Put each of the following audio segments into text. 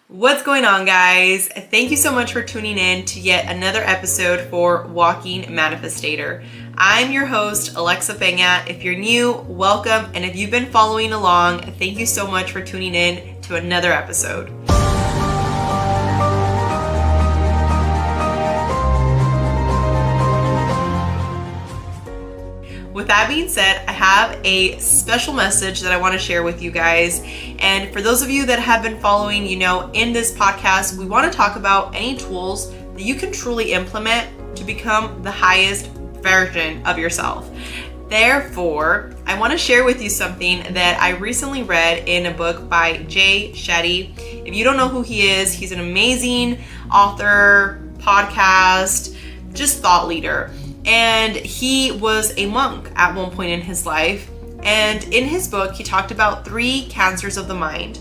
What's going on, guys? Thank you so much for tuning in to yet another episode for Walking Manifestator. I'm your host, Alexa Pena. If you're new, welcome. And if you've been following along, thank you so much for tuning in to another episode. With that being said, I have a special message that I want to share with you guys. And for those of you that have been following, in this podcast, we want to talk about any tools that you can truly implement to become the highest version of yourself. Therefore, I want to share with you something that I recently read in a book by Jay Shetty. If you don't know who he is, he's an amazing author, podcast, just thought leader. And he was a monk at one point in his life. And in his book, he talked about 3 cancers of the mind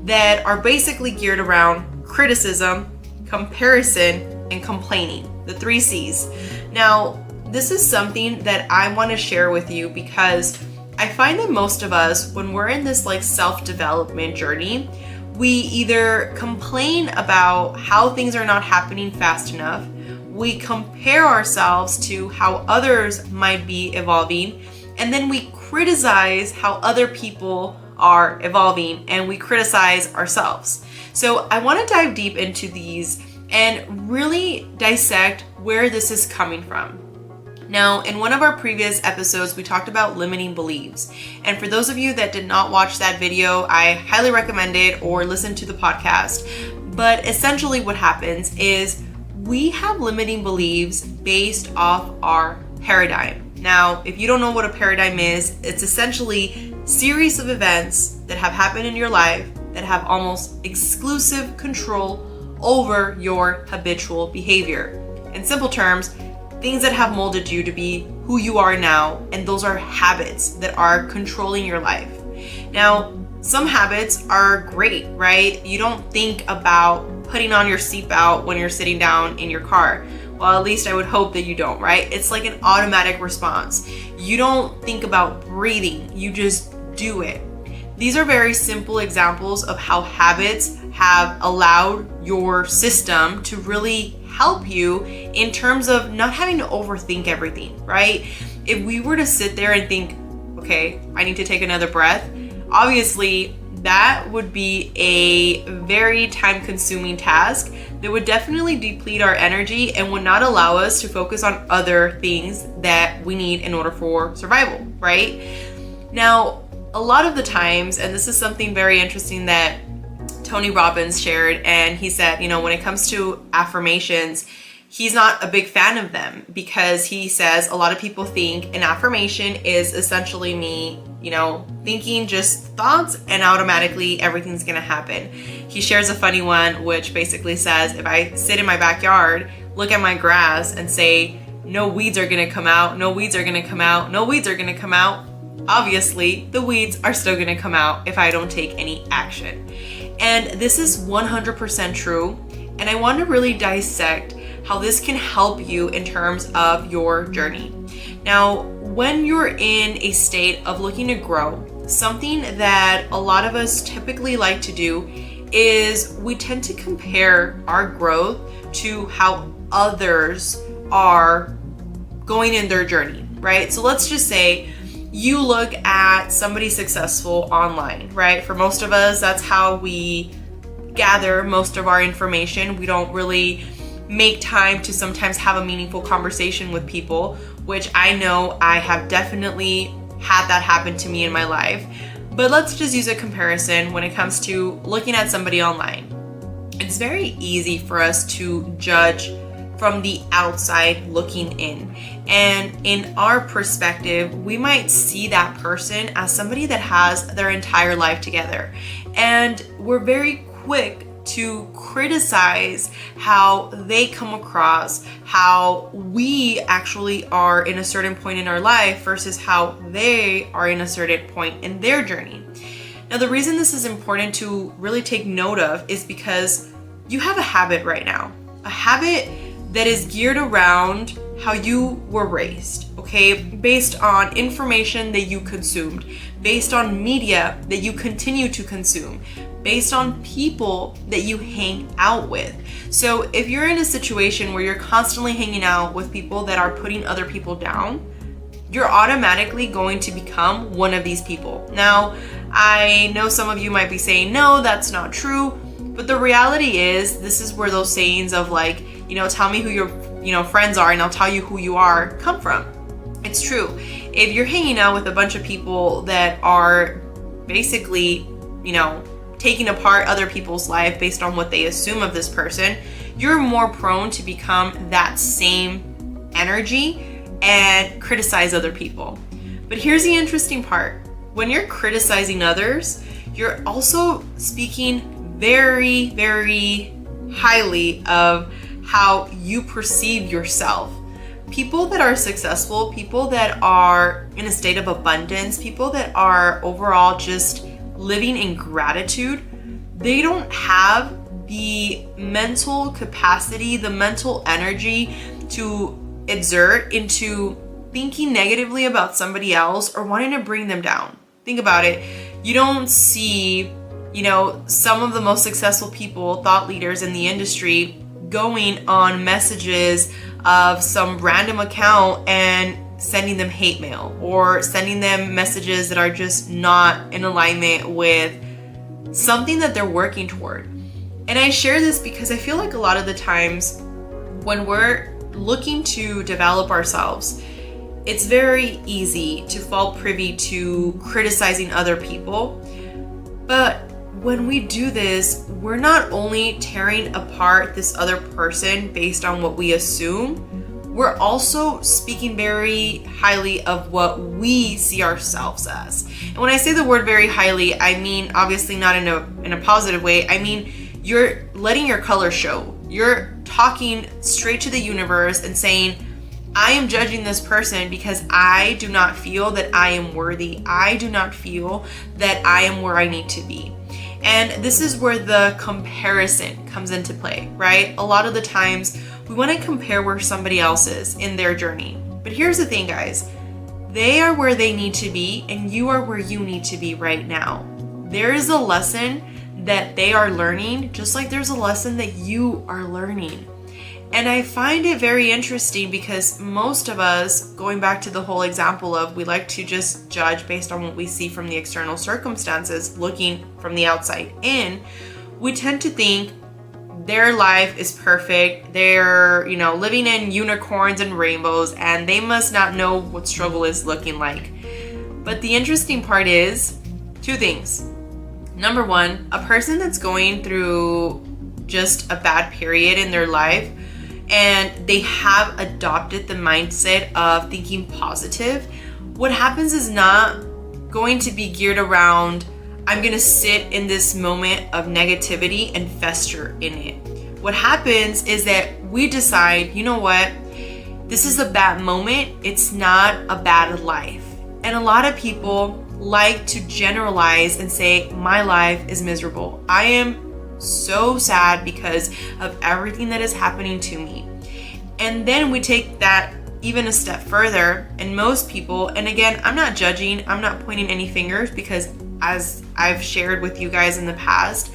that are basically geared around criticism, comparison, and complaining, the 3 C's. Now, this is something that I want to share with you because I find that most of us, when we're in this self-development journey, we either complain about how things are not happening fast enough, we compare ourselves to how others might be evolving, and then we criticize how other people are evolving, and we criticize ourselves. So I want to dive deep into these and really dissect where this is coming from. Now, in one of our previous episodes, we talked about limiting beliefs. And for those of you that did not watch that video, I highly recommend it or listen to the podcast. But essentially what happens is we have limiting beliefs based off our paradigm. Now, if you don't know what a paradigm is, it's essentially a series of events that have happened in your life that have almost exclusive control over your habitual behavior. In simple terms, things that have molded you to be who you are now, and those are habits that are controlling your life. Now, some habits are great, right? You don't think about putting on your seatbelt when you're sitting down in your car. Well, at least I would hope that you don't, right? It's like an automatic response. You don't think about breathing, you just do it. These are very simple examples of how habits have allowed your system to really help you in terms of not having to overthink everything, right? If we were to sit there and think, okay, I need to take another breath, obviously that would be a very time-consuming task that would definitely deplete our energy and would not allow us to focus on other things that we need in order for survival, right? Now, a lot of the times, and this is something very interesting that Tony Robbins shared, and he said, when it comes to affirmations, he's not a big fan of them because he says a lot of people think an affirmation is essentially me, thinking just thoughts and automatically everything's gonna happen. He shares a funny one which basically says, if I sit in my backyard, look at my grass and say, no weeds are gonna come out, no weeds are gonna come out, no weeds are gonna come out, obviously the weeds are still gonna come out if I don't take any action. And this is 100% true. And I want to really dissect how this can help you in terms of your journey. Now, when you're in a state of looking to grow, something that a lot of us typically like to do is we tend to compare our growth to how others are going in their journey, right? So let's just say you look at somebody successful online, right? For most of us, that's how we gather most of our information. We don't really make time to sometimes have a meaningful conversation with people, which I know I have definitely had that happen to me in my life. But let's just use a comparison when it comes to looking at somebody online. It's very easy for us to judge from the outside looking in. And in our perspective, we might see that person as somebody that has their entire life together. And we're very quick to criticize how they come across, how we actually are in a certain point in our life versus how they are in a certain point in their journey. Now, the reason this is important to really take note of is because you have a habit right now, a habit that is geared around how you were raised, okay? Based on information that you consumed, based on media that you continue to consume, based on people that you hang out with. So if you're in a situation where you're constantly hanging out with people that are putting other people down, you're automatically going to become one of these people. Now, I know some of you might be saying, no, that's not true. But the reality is, this is where those sayings of like, tell me who your, friends are and I'll tell you who you are come from. It's true. If you're hanging out with a bunch of people that are basically, taking apart other people's life based on what they assume of this person, you're more prone to become that same energy and criticize other people. But here's the interesting part. When you're criticizing others, you're also speaking very, very highly of how you perceive yourself. People that are successful, people that are in a state of abundance, people that are overall just living in gratitude, they don't have the mental capacity, the mental energy to exert into thinking negatively about somebody else or wanting to bring them down. Think about it. You don't see, some of the most successful people, thought leaders in the industry, going on messages of some random account and sending them hate mail or sending them messages that are just not in alignment with something that they're working toward. And I share this because I feel like a lot of the times when we're looking to develop ourselves, it's very easy to fall privy to criticizing other people. But when we do this, we're not only tearing apart this other person based on what we assume, we're also speaking very highly of what we see ourselves as. And when I say the word very highly, I mean obviously not in a positive way. I mean you're letting your color show. You're talking straight to the universe and saying, I am judging this person because I do not feel that I am worthy. I do not feel that I am where I need to be. And this is where the comparison comes into play, right? A lot of the times we want to compare where somebody else is in their journey. But here's the thing, guys. They are where they need to be and you are where you need to be right now. There is a lesson that they are learning, just like there's a lesson that you are learning. And I find it very interesting because most of us, going back to the whole example of we like to just judge based on what we see from the external circumstances, looking from the outside in, we tend to think their life is perfect. They're, living in unicorns and rainbows and they must not know what struggle is looking like. But the interesting part is two things. Number one, a person that's going through just a bad period in their life and they have adopted the mindset of thinking positive, what happens is not going to be geared around, I'm going to sit in this moment of negativity and fester in it. What happens is that we decide, you know what, this is a bad moment, it's not a bad life. And a lot of people like to generalize and say, my life is miserable. I am so sad because of everything that is happening to me. And then we take that even a step further, and most people, and again, I'm not judging, I'm not pointing any fingers because as I've shared with you guys in the past,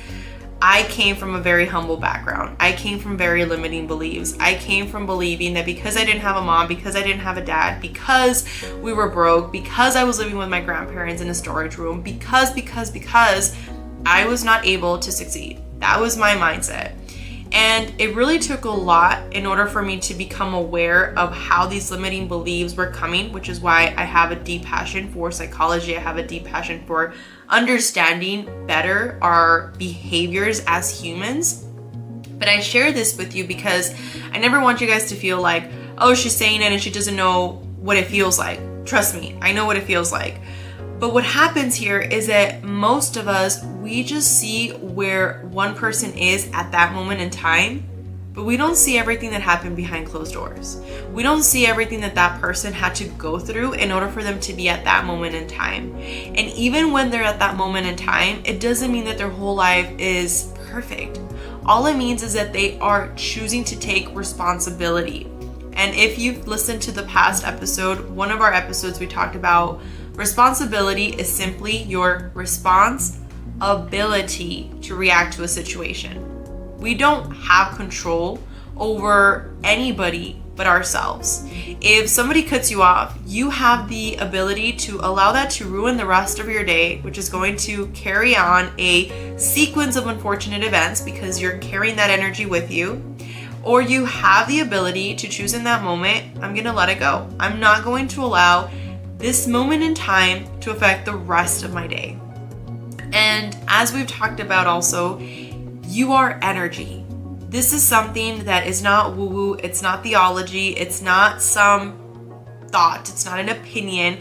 I came from a very humble background. I came from very limiting beliefs. I came from believing that because I didn't have a mom, because I didn't have a dad, because we were broke, because I was living with my grandparents in a storage room, because I was not able to succeed. That was my mindset. And it really took a lot in order for me to become aware of how these limiting beliefs were coming, which is why I have a deep passion for psychology. I have a deep passion for understanding better our behaviors as humans. But I share this with you because I never want you guys to feel like, oh, she's saying it and she doesn't know what it feels like. Trust me, I know what it feels like. But what happens here is that most of us, we just see where one person is at that moment in time, but we don't see everything that happened behind closed doors. We don't see everything that that person had to go through in order for them to be at that moment in time. And even when they're at that moment in time, it doesn't mean that their whole life is perfect. all it means is that they are choosing to take responsibility. And if you've listened to the past episode, one of our episodes, we talked about responsibility is simply your ability to react to a situation. We don't have control over anybody but ourselves. If somebody cuts you off, you have the ability to allow that to ruin the rest of your day, which is going to carry on a sequence of unfortunate events because you're carrying that energy with you. Or you have the ability to choose in that moment, I'm going to let it go. I'm not going to allow this moment in time to affect the rest of my day. And as we've talked about also, you are energy. This is something that is not woo-woo, it's not theology, it's not some thought, it's not an opinion,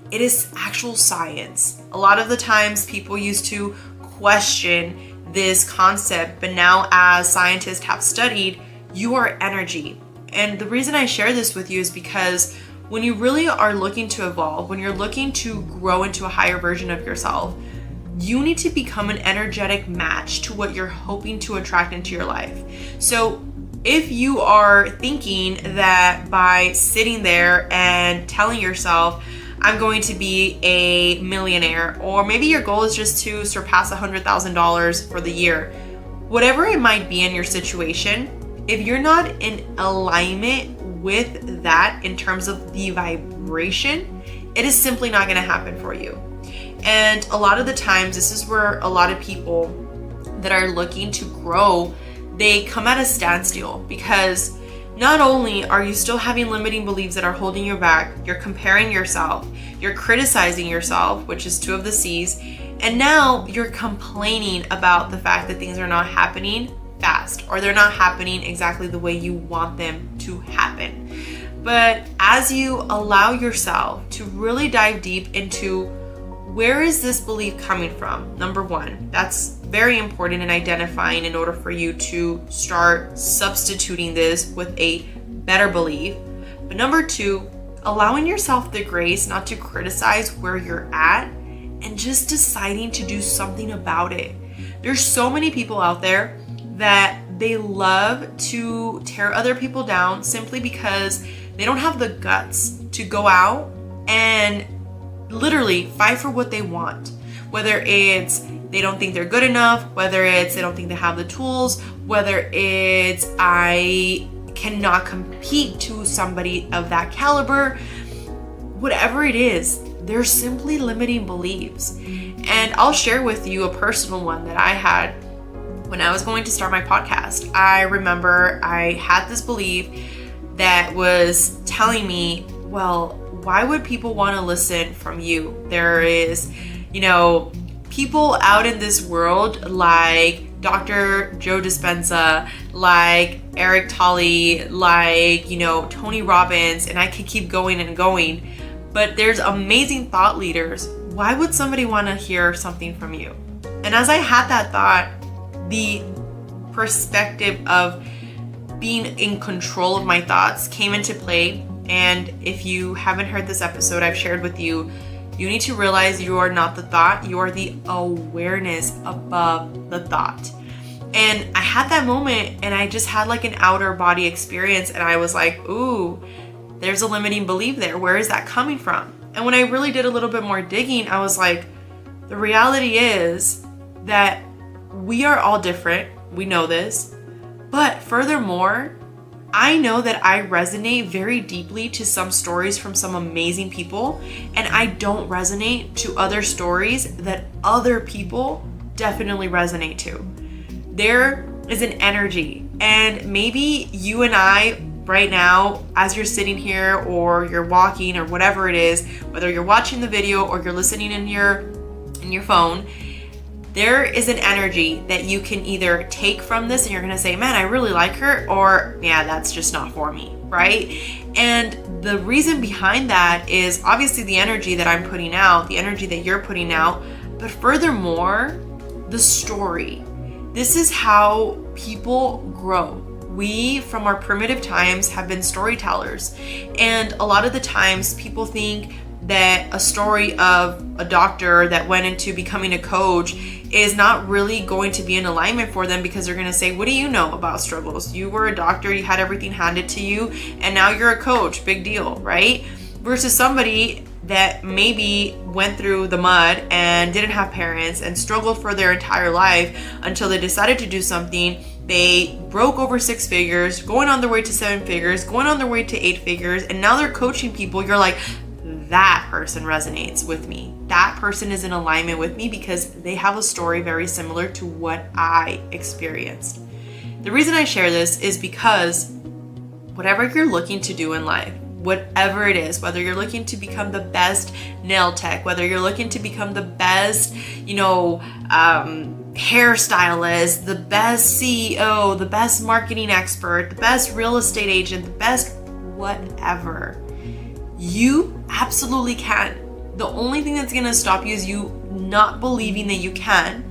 it is actual science. A lot of the times people used to question this concept, but now as scientists have studied, you are energy. And the reason I share this with you is because when you really are looking to evolve, when you're looking to grow into a higher version of yourself, you need to become an energetic match to what you're hoping to attract into your life. So if you are thinking that by sitting there and telling yourself, I'm going to be a millionaire, or maybe your goal is just to surpass $100,000 for the year, whatever it might be in your situation, if you're not in alignment with that in terms of the vibration, it is simply not going to happen for you. And a lot of the times, this is where a lot of people that are looking to grow, they come at a standstill because not only are you still having limiting beliefs that are holding you back, you're comparing yourself, you're criticizing yourself, which is 2 of the C's, and now you're complaining about the fact that things are not happening fast or they're not happening exactly the way you want them to happen. But as you allow yourself to really dive deep into where is this belief coming from, number 1, that's very important in identifying in order for you to start substituting this with a better belief. But number 2, allowing yourself the grace not to criticize where you're at and just deciding to do something about it. There's so many people out there that they love to tear other people down simply because they don't have the guts to go out and literally fight for what they want. Whether it's they don't think they're good enough, whether it's they don't think they have the tools, whether it's I cannot compete to somebody of that caliber, whatever it is, they're simply limiting beliefs. And I'll share with you a personal one that I had when I was going to start my podcast. I remember I had this belief that was telling me, well, why would people want to listen from you? There is, people out in this world like Dr. Joe Dispenza, like Eric Tolle, like, Tony Robbins, and I could keep going and going. But there's amazing thought leaders. Why would somebody want to hear something from you? And as I had that thought, the perspective of being in control of my thoughts came into play. And if you haven't heard this episode, I've shared with you, you need to realize you are not the thought, you are the awareness above the thought. And I had that moment and I just had like an outer body experience and I was like, ooh, there's a limiting belief there. Where is that coming from? And when I really did a little bit more digging, I was like, the reality is that we are all different. We know this. But furthermore, I know that I resonate very deeply to some stories from some amazing people, and I don't resonate to other stories that other people definitely resonate to. There is an energy, and maybe you and I right now, as you're sitting here or you're walking or whatever it is, whether you're watching the video or you're listening in your phone, there is an energy that you can either take from this and you're going to say, man, I really like her, or yeah, that's just not for me, right? And the reason behind that is obviously the energy that I'm putting out, the energy that you're putting out, but furthermore, the story. This is how people grow. We, from our primitive times, have been storytellers. And a lot of the times people think that a story of a doctor that went into becoming a coach is not really going to be in alignment for them, because they're going to say, what do you know about struggles? You were a doctor, you had everything handed to you, and now you're a coach, big deal, right? Versus somebody that maybe went through the mud and didn't have parents and struggled for their entire life until they decided to do something. They broke over 6 figures, going on their way to 7 figures, going on their way to 8 figures, and now they're coaching people. You're like, that person resonates with me. That person is in alignment with me because they have a story very similar to what I experienced. The reason I share this is because whatever you're looking to do in life, whatever it is, whether you're looking to become the best nail tech, whether you're looking to become the best, hairstylist, the best CEO, the best marketing expert, the best real estate agent, the best whatever, you absolutely can. The only thing that's going to stop you is you not believing that you can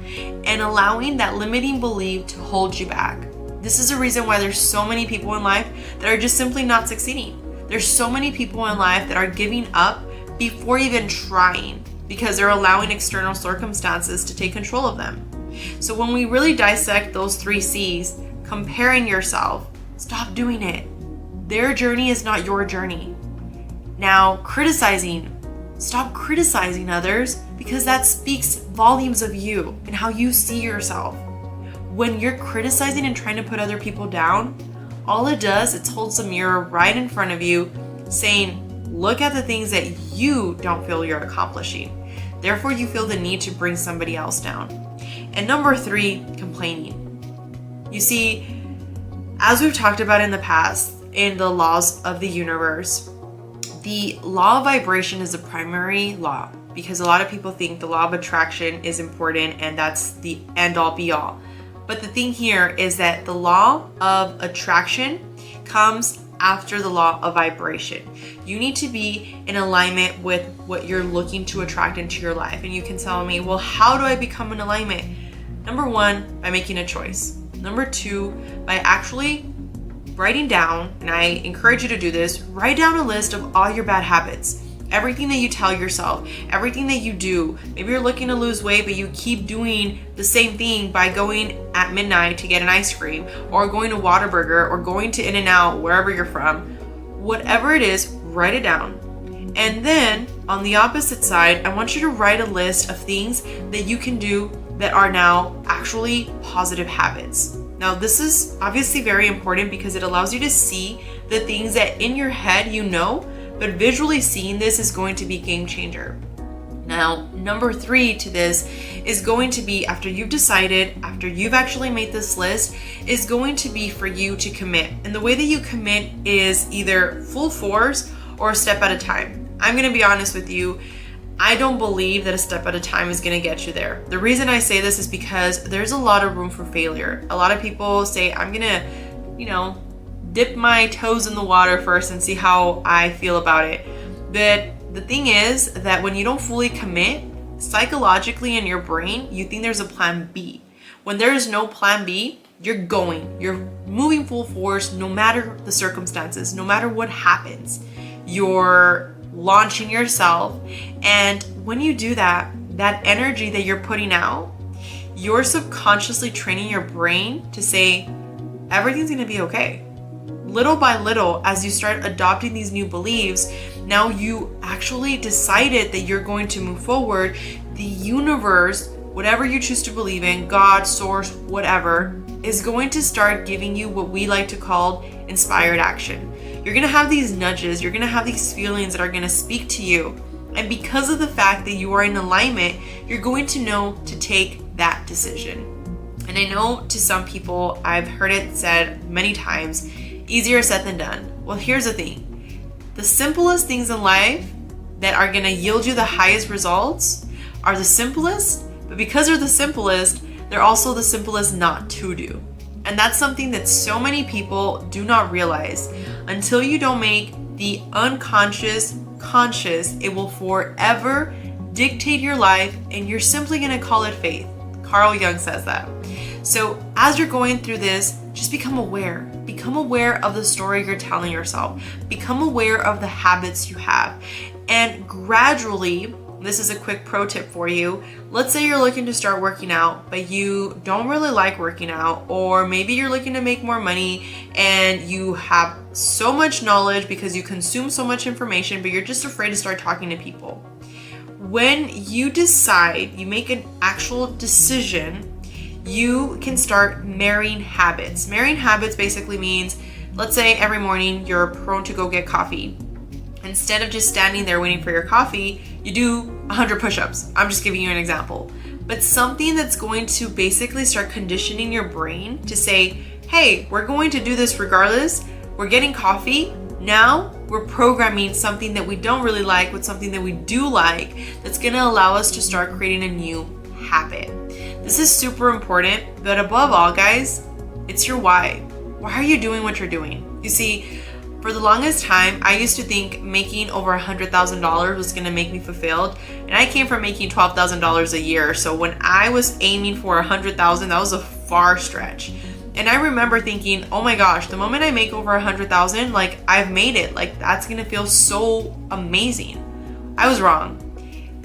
and allowing that limiting belief to hold you back. This is the reason why there's so many people in life that are just simply not succeeding. There's so many people in life that are giving up before even trying because they're allowing external circumstances to take control of them. So when we really dissect those 3 C's, comparing yourself, stop doing it. Their journey is not your journey. Now, criticizing, stop criticizing others, because that speaks volumes of you and how you see yourself. When you're criticizing and trying to put other people down, all it does is holds a mirror right in front of you saying, look at the things that you don't feel you're accomplishing. Therefore, you feel the need to bring somebody else down. And number 3, complaining. You see, as we've talked about in the past, in the laws of the universe, the law of vibration is the primary law, because a lot of people think the law of attraction is important and that's the end all be all. But the thing here is that the law of attraction comes after the law of vibration. You need to be in alignment with what you're looking to attract into your life. And you can tell me, well, how do I become in alignment? Number 1, by making a choice. Number 2, by actually writing down, and I encourage you to do this, write down a list of all your bad habits. Everything that you tell yourself, everything that you do. Maybe you're looking to lose weight, but you keep doing the same thing by going at midnight to get an ice cream, or going to Whataburger, or going to In-N-Out, wherever you're from. Whatever it is, write it down. And then on the opposite side, I want you to write a list of things that you can do that are now actually positive habits. Now, this is obviously very important because it allows you to see the things that in your head you know, but visually seeing this is going to be a game changer. Now, number 3 to this is going to be, after you've decided, after you've actually made this list, is going to be for you to commit. And the way that you commit is either full force or a step at a time. I'm going to be honest with you. I don't believe that a step at a time is going to get you there. The reason I say this is because there's a lot of room for failure. A lot of people say, I'm going to, dip my toes in the water first and see how I feel about it. But the thing is that when you don't fully commit, psychologically in your brain, you think there's a plan B. When there is no plan B, you're moving full force no matter the circumstances, no matter what happens. You're launching yourself. And when you do that, that energy that you're putting out, you're subconsciously training your brain to say, everything's going to be okay. Little by little, as you start adopting these new beliefs, now you actually decided that you're going to move forward. The universe, whatever you choose to believe in, God, source, whatever, is going to start giving you what we like to call inspired action. You're going to have these nudges, you're going to have these feelings that are going to speak to you. And because of the fact that you are in alignment, you're going to know to take that decision. And I know to some people, I've heard it said many times, easier said than done. Well, here's the thing. The simplest things in life that are going to yield you the highest results are the simplest, but because they're the simplest, they're also the simplest not to do. And that's something that so many people do not realize. Until you don't make the unconscious conscious, it will forever dictate your life, and you're simply going to call it faith. Carl Jung says that. So as you're going through this, just become aware. Become aware of the story you're telling yourself. Become aware of the habits you have. And gradually, this is a quick pro tip for you. Let's say you're looking to start working out, but you don't really like working out, or maybe you're looking to make more money and you have so much knowledge because you consume so much information, but you're just afraid to start talking to people. When you decide, you make an actual decision, you can start marrying habits. Marrying habits basically means, let's say every morning you're prone to go get coffee. Instead of just standing there waiting for your coffee, you do 100 push-ups. I'm just giving you an example. But something that's going to basically start conditioning your brain to say, hey, we're going to do this regardless. We're getting coffee. Now we're programming something that we don't really like with something that we do like, that's going to allow us to start creating a new habit. This is super important, but above all, guys, it's your why. Why are you doing what you're doing? You see, for the longest time, I used to think making over $100,000 was gonna make me fulfilled. And I came from making $12,000 a year. So when I was aiming for $100,000, that was a far stretch. And I remember thinking, oh my gosh, the moment I make over $100,000, like I've made it. Like that's gonna feel so amazing. I was wrong.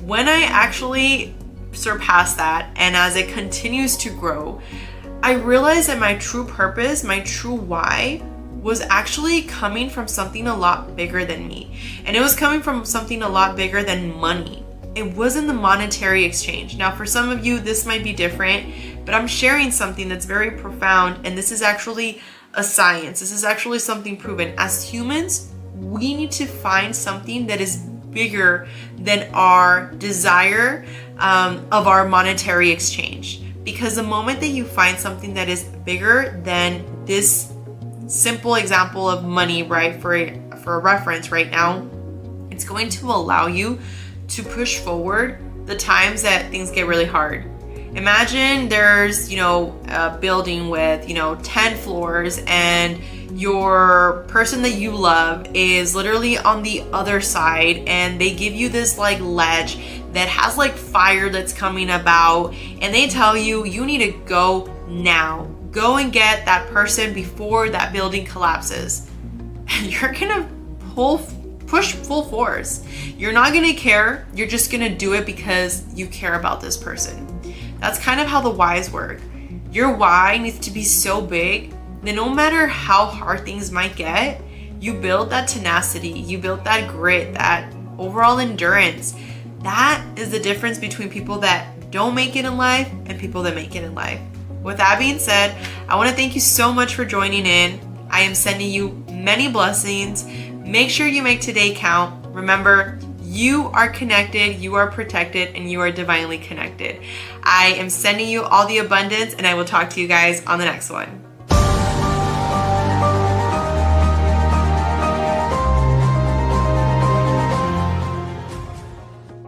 When I actually surpassed that, and as it continues to grow, I realized that my true purpose, my true why, was actually coming from something a lot bigger than me. And it was coming from something a lot bigger than money. It wasn't the monetary exchange. Now, for some of you, this might be different, but I'm sharing something that's very profound, and this is actually a science. This is actually something proven. As humans, we need to find something that is bigger than our desire of our monetary exchange. Because the moment that you find something that is bigger than this simple example of money, right, for a reference right now, it's going to allow you to push forward the times that things get really hard. Imagine there's, a building with, 10 floors, and your person that you love is literally on the other side, and they give you this like ledge that has like fire that's coming about, and they tell you, you need to go now. Go and get that person before that building collapses. And you're gonna push full force. You're not gonna care. You're just gonna do it because you care about this person. That's kind of how the whys work. Your why needs to be so big that no matter how hard things might get, you build that tenacity, you build that grit, that overall endurance. That is the difference between people that don't make it in life and people that make it in life. With that being said, I want to thank you so much for joining in. I am sending you many blessings. Make sure you make today count. Remember, you are connected, you are protected, and you are divinely connected. I am sending you all the abundance, and I will talk to you guys on the next one.